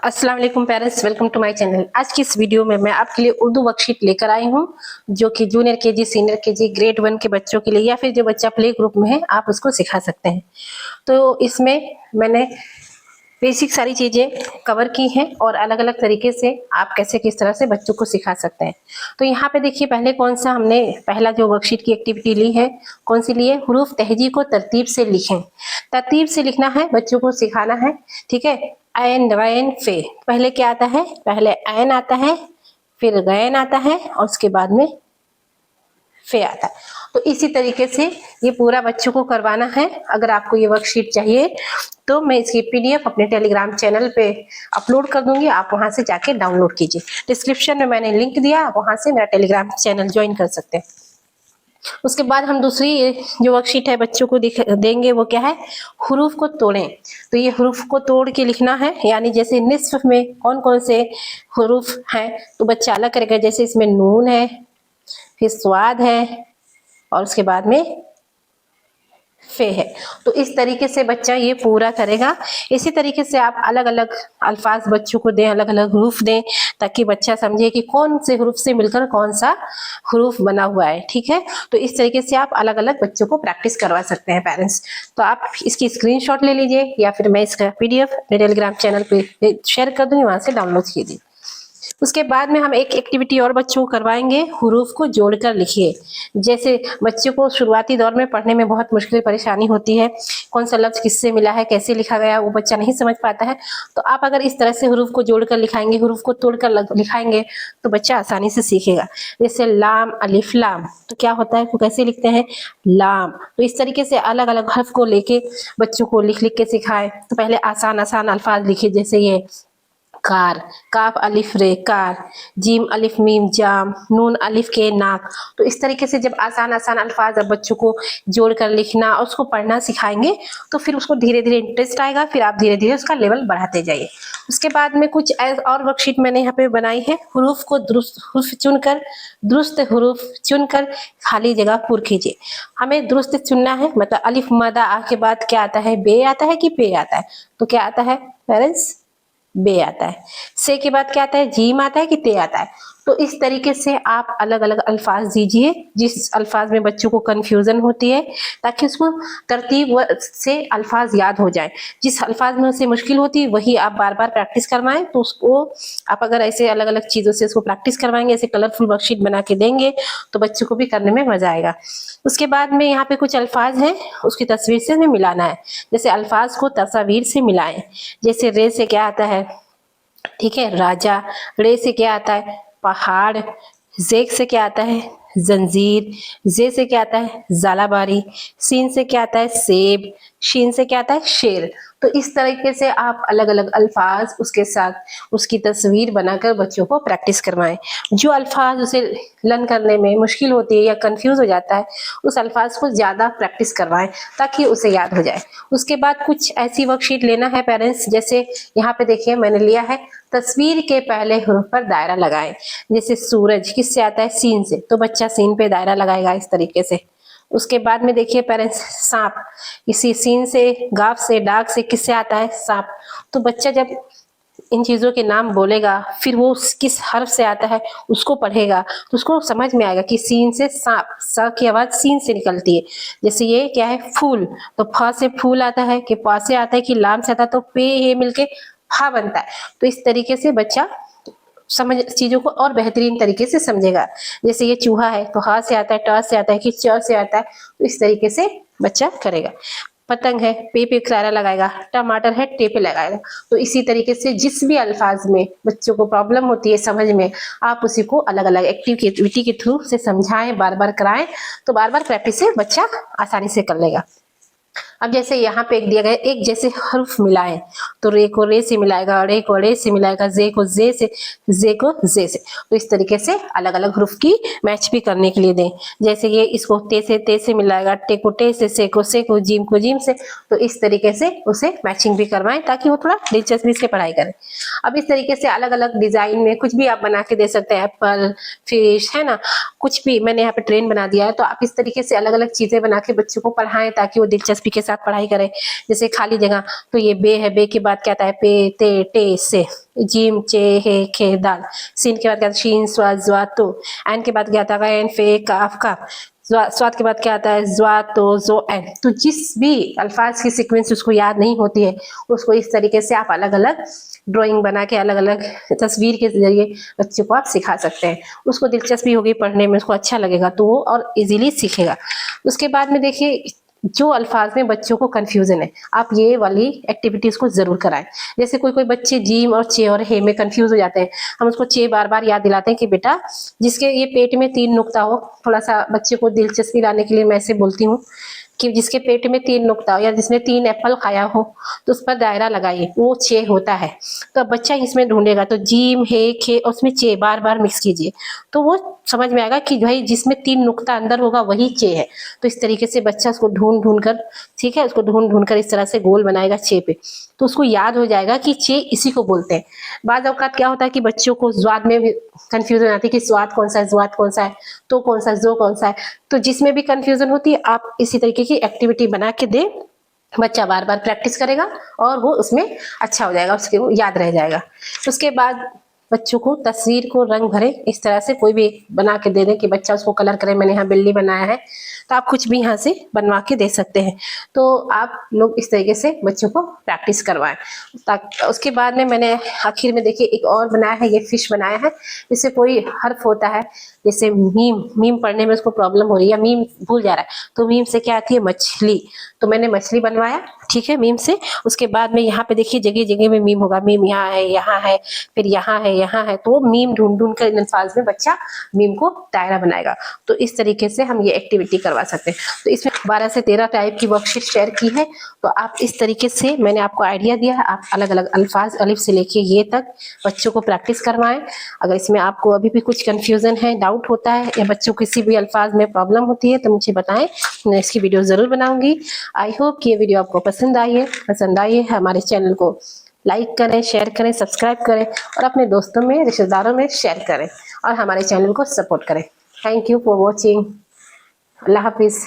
अस्सलाम वालेकुम parents, welcome to my channel. आज की इस वीडियो में मैं आपके लिए उर्दू वर्कशीट लेकर आई हूं, जो कि junior KG, senior KG, grade 1 के बच्चों के लिए या फिर जो बच्चा प्ले ग्रुप में है आप उसको सिखा सकते हैं। तो इसमें मैंने बेसिक सारी चीजें कवर की हैं और अलग अलग तरीके से आप कैसे किस तरह से बच्चों को सिखा सकते हैं। तो यहाँ पे देखिए, पहले कौन सा हमने पहला जो वर्कशीट की एक्टिविटी ली है, कौन सी ली है? हुरूफ तहजी को तरतीब से लिखें। तरतीब से लिखना है, बच्चों को सिखाना है। ठीक है, ऐन गैन फे, पहले क्या आता है? पहले ऐन आता है, फिर गैन आता है और उसके बाद में फे आता है। तो इसी तरीके से ये पूरा बच्चों को करवाना है। अगर आपको ये वर्कशीट चाहिए तो मैं इसकी पीडीएफ अपने टेलीग्राम चैनल पे अपलोड कर दूंगी, आप वहां से जाके डाउनलोड कीजिए। डिस्क्रिप्शन में मैंने लिंक दिया, आप वहां से मेरा टेलीग्राम चैनल ज्वाइन कर सकते हैं। उसके बाद हम दूसरी जो वर्कशीट है बच्चों को देंगे, वो क्या है? हुरूफ को तोड़ें। तो ये हुरूफ को तोड़ के लिखना है, यानी जैसे निस्फ में कौन कौन से हुरूफ हैं तो बच्चा अलग करेगा। जैसे इसमें नून है, फिर स्वाद है और उसके बाद में फे है। तो इस तरीके से बच्चा ये पूरा करेगा। इसी तरीके से आप अलग अलग अल्फाज बच्चों को दें, अलग अलग हुरूफ दें, ताकि बच्चा समझे कि कौन से हुरूफ से मिलकर कौन सा हुरूफ बना हुआ है। ठीक है, तो इस तरीके से आप अलग अलग बच्चों को प्रैक्टिस करवा सकते हैं पेरेंट्स। तो आप इसकी स्क्रीनशॉट ले लीजिए या फिर मैं इसका पीडीएफ टेलीग्राम चैनल पे शेयर कर दूंगी, वहां से डाउनलोड कीजिए। उसके बाद में हम एक एक्टिविटी और बच्चों को करवाएंगे, हुरूफ को जोड़कर लिखिए। जैसे बच्चों को शुरुआती दौर में पढ़ने में बहुत मुश्किल परेशानी होती है, कौन सा लफ्ज किससे मिला है, कैसे लिखा गया, वो बच्चा नहीं समझ पाता है। तो आप अगर इस तरह से हुरूफ को जोड़कर लिखाएंगे, हुरूफ को तोड़कर लिखाएंगे तो बच्चा आसानी से सीखेगा। जैसे लाम, अलिफ लाम, तो क्या होता है, वो कैसे लिखते हैं? लाम। तो इस तरीके से अलग अलग हर्फ को लेके बच्चों को लिख लिख के सिखाएं। तो पहले आसान आसान अल्फाज लिखिए, जैसे ये कार, काफ अलिफ रे कार, जीम अलिफ मीम जाम, नून अलिफ के नाक। तो इस तरीके से जब आसान आसान अल्फाज अब बच्चों को जोड़कर लिखना और उसको पढ़ना सिखाएंगे तो फिर उसको धीरे धीरे इंटरेस्ट आएगा, फिर आप धीरे धीरे उसका लेवल बढ़ाते जाइए। उसके बाद में कुछ और वर्कशीट मैंने यहाँ पे बनाई है। हुरूफ को दुरुस्त हुरूफ चुनकर खाली जगह पुर कीजिए। हमें दुरुस्त चुनना है, मतलब अलिफ मदा आ के बाद क्या आता है? बे आता है कि पे आता है? तो क्या आता है पेरेंट्स? बे आता है। से के बाद क्या आता है? जीम आता है कि ते आता है? तो इस तरीके से आप अलग अलग अल्फाज दीजिए जिस अल्फाज में बच्चों को कंफ्यूजन होती है, ताकि उसको तरतीब से अल्फाज याद हो जाए। जिस अल्फाज में उसे मुश्किल होती है वही आप बार बार प्रैक्टिस करवाएं। तो उसको आप अगर ऐसे अलग अलग चीजों से उसको प्रैक्टिस करवाएंगे, ऐसे कलरफुल वर्कशीट बना के देंगे तो बच्चों को भी करने में मजा आएगा। उसके बाद में यहाँ पे कुछ अल्फाज हैं, उसकी तस्वीर से हमें मिलाना है। जैसे अल्फाज को तस्वीर से मिलाएं। जैसे रे से क्या आता है? ठीक है, राजा। रे से क्या आता है? पहाड़। जेक से क्या आता है? जंजीर। जे से क्या आता है? जालाबारी। सीन से क्या आता है? सेब। शीन से क्या आता है? शेर। तो इस तरीके से आप अलग अलग अल्फाज उसके साथ उसकी तस्वीर बनाकर बच्चों को प्रैक्टिस करवाएं। जो अल्फाज उसे लर्न करने में मुश्किल होती है या कंफ्यूज हो जाता है, उस अल्फाज को ज्यादा प्रैक्टिस करवाएं ताकि उसे याद हो जाए। उसके बाद कुछ ऐसी वर्कशीट लेना है पेरेंट्स, जैसे यहाँ पे देखिए मैंने लिया है, तस्वीर के पहले हुरूफ पर दायरा लगाएं। जैसे सूरज किससे आता है? सीन से, तो बच्चा सीन पे दायरा लगाएगा इस तरीके से। उसके बाद में देखिए पेरेंट्स, सांप, इसी सीन से, गाफ से, डाक से किससे आता है? सांप। तो बच्चा जब इन चीजों के नाम बोलेगा, फिर वो किस हर्फ से आता है उसको पढ़ेगा, तो उसको समझ में आएगा कि सीन से सांप, स की आवाज सीन से निकलती है। जैसे ये क्या है? फूल, तो फ से फूल आता है, कि प से आता है, कि लाम से आता है, तो पे ये मिलके फा बनता है। तो इस तरीके से बच्चा समझ चीजों को और बेहतरीन तरीके से समझेगा। जैसे ये चूहा है तो हा से आता है, ट से आता है, कि च से आता है, तो इस तरीके से बच्चा करेगा। पतंग है, पे दायरा लगाएगा। टमाटर है, टे पे लगाएगा। तो इसी तरीके से जिस भी अल्फाज में बच्चों को प्रॉब्लम होती है समझ में, आप उसी को अलग अलग एक्टिविटी के थ्रू से समझाएं, बार बार कराएं, तो बार बार प्रैक्टिस से बच्चा आसानी से कर लेगा। अब जैसे यहाँ पे एक दिया गया, एक जैसे हर्फ मिलाएं, तो रे को रे से मिलाएगा, रे को रे से मिलाएगा, जे को जे से, जे को जे से। तो इस तरीके से अलग अलग हर्फ की मैच भी करने के लिए दें। जैसे ये इसको ते से मिलाएगा, टे को टे से को जीम से। तो इस तरीके से उसे मैचिंग भी करवाएं ताकि वो थोड़ा दिलचस्पी से पढ़ाई करे। अब इस तरीके से अलग अलग डिजाइन में कुछ भी आप बना के दे सकते हैं, एप्पल, फिश, है ना, कुछ भी। मैंने यहाँ पे ट्रेन बना दिया है, तो आप इस तरीके से अलग अलग चीजें बना के बच्चों को पढ़ाएं ताकि वो दिलचस्पी के साथ साथ पढ़ाई करें। जैसे खाली जगह तो ये बे है, बे के बाद क्या आता है पे, ते, टे, से, जीम, चे, हे, खे, दाल, सीन के बाद क्या आता है शीन, स्वाद, ज्वा, तो, एन के बाद क्या आता है एन, फे, काफ, काफ, स्वाद के बाद क्या आता है ज्वा, तो, जो, एन। तो जिस भी अल्फाज की सीक्वेंस उसको याद नहीं होती है, उसको इस तरीके से आप अलग अलग ड्राइंग बना के, अलग अलग तस्वीर के जरिए बच्चे को आप सिखा सकते हैं। उसको दिलचस्पी होगी पढ़ने में, उसको अच्छा लगेगा तो वो और इजीली सीखेगा। उसके बाद में देखिए, जो अल्फाज में बच्चों को कंफ्यूजन है, आप ये वाली एक्टिविटीज को जरूर कराएं। जैसे कोई कोई बच्चे जीम और चे और हे में कंफ्यूज हो जाते हैं, हम उसको चे बार बार याद दिलाते हैं कि बेटा जिसके ये पेट में 3 नुक्ता हो, थोड़ा सा बच्चे को दिलचस्पी लाने के लिए मैं ऐसे बोलती हूँ कि जिसके पेट में 3 नुक्ता हो या जिसने 3 एप्पल खाया हो तो उस पर दायरा लगाइए, वो चे होता है। तो अब बच्चा इसमें ढूंढेगा तो जीम, हे, खे और उसमें चे बार बार मिक्स कीजिए, तो वो समझ में आएगा कि भाई जिसमें 3 नुक्ता अंदर होगा वही चे है। तो इस तरीके से बच्चा उसको ढूंढ ढूंढ कर, ठीक है, उसको ढूंढ ढूंढ कर इस तरह से गोल बनाएगा चे पे, तो उसको याद हो जाएगा कि चे इसी को बोलते हैं। बाद औकात क्या होता है कि बच्चों को स्वाद में भी कंफ्यूजन आती है कि स्वाद कौन सा है, ज्वाद कौन सा है, तो कौन सा, जो कौन सा है। तो जिसमें भी कंफ्यूजन होती है आप इसी तरीके की एक्टिविटी बना के दें, बच्चा बार बार प्रैक्टिस करेगा और वो उसमें अच्छा हो जाएगा, उसके वो याद रह जाएगा। उसके बाद बच्चों को तस्वीर को रंग भरे इस तरह से कोई भी बना के दे दें कि बच्चा उसको कलर करे। मैंने यहाँ बिल्ली बनाया है, तो आप कुछ भी यहाँ से बनवा के दे सकते हैं। तो आप लोग इस तरीके से बच्चों को प्रैक्टिस करवाएं। उसके बाद में मैंने आखिर में देखिए एक और बनाया है, ये फिश बनाया है, जिससे कोई हर्फ होता है, जैसे मीम, मीम पढ़ने में उसको प्रॉब्लम हो रही है या मीम भूल जा रहा है, तो मीम से क्या आती है मछली, तो मैंने मछली बनवाया, ठीक है, मीम से। उसके बाद में यहाँ पे देखिए जगह जगह में मीम होगा, मीम यहाँ है, यहाँ है, फिर यहाँ है, यहाँ है, तो मीम ढूंढ ढूंढ कर इन अल्फाज में बच्चा मीम को दायरा बनाएगा। तो इस तरीके से हम ये एक्टिविटी करवा सकते हैं। तो इसमें 12 से 13 टाइप की वर्कशीट शेयर की है। तो आप इस तरीके से, मैंने आपको आइडिया दिया है, आप अलग अलग अल्फाज अलिफ से लेके ये तक बच्चों को प्रैक्टिस करवाएं। अगर इसमें आपको अभी भी कुछ कंफ्यूजन है, डाउट होता है या बच्चों को किसी भी अल्फाज में प्रॉब्लम होती है तो मुझे बताएं, मैं इसकी वीडियो जरूर बनाऊंगी। आई होप कि ये वीडियो आपको पसंद आई है। हमारे चैनल को लाइक करें, शेयर करें, सब्सक्राइब करें और अपने दोस्तों में, रिश्तेदारों में शेयर करें और हमारे चैनल को सपोर्ट करें। Thank you for watching. Allah Hafiz.